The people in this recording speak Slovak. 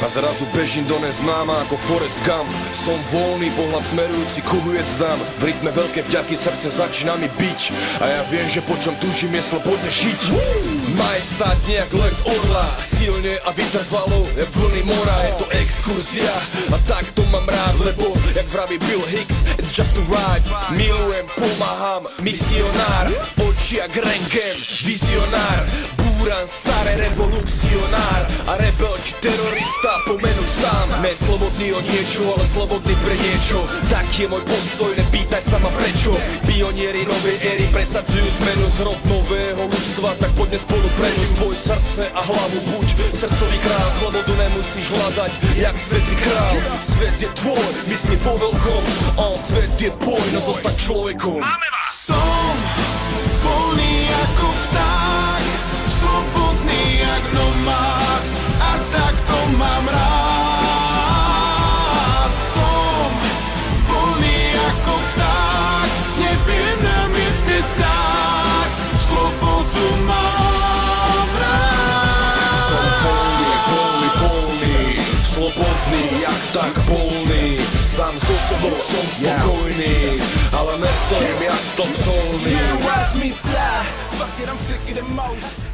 zrazu bežím do neznáma ako Forrest Gump. Som voľný, pohľad smerujúci ku hviezdám. V rytme veľké vďaky srdce začína mi biť. A ja viem, že po čom túžim je slobodne žiť. Majestát nejak let orla, silne a vytrvalo jak vlny mora. Je to exkurzia a tak to mám rád, lebo jak vraví Bill Hicks, it's just a ride. Milujem, pomáham, misionár, oči jak rentgen, vizionár. Búran, staré revolucionár a rebel či terorista po menu sám. Ne slobodný o niečo, ale slobodný pre niečo. Tak je môj postoj, nepýtaj sa ma prečo. Pionieri novej éry presadzujú zmenu z rod nového ľudstva. Tak poďme spolu preňu, spoj srdce a hlavu, buď srdcový král. Slobodu nemusíš hľadať, jak svätý král. Svet je tvoj, mysli vo veľkom. Svet je tvoj, no zostaň človekom. Som voľný ako vták, slobodný jak nomád, a tak to mám rád. Som voľný ako vták, neviem na mieste stáť, slobodu mám rád. Som voľný, voľný, voľný, slobodný jak vták polný. Sám so sebou som spokojný, ale nestojím jak stop solný. Watch me fly, fuck it, I'm sick of the most.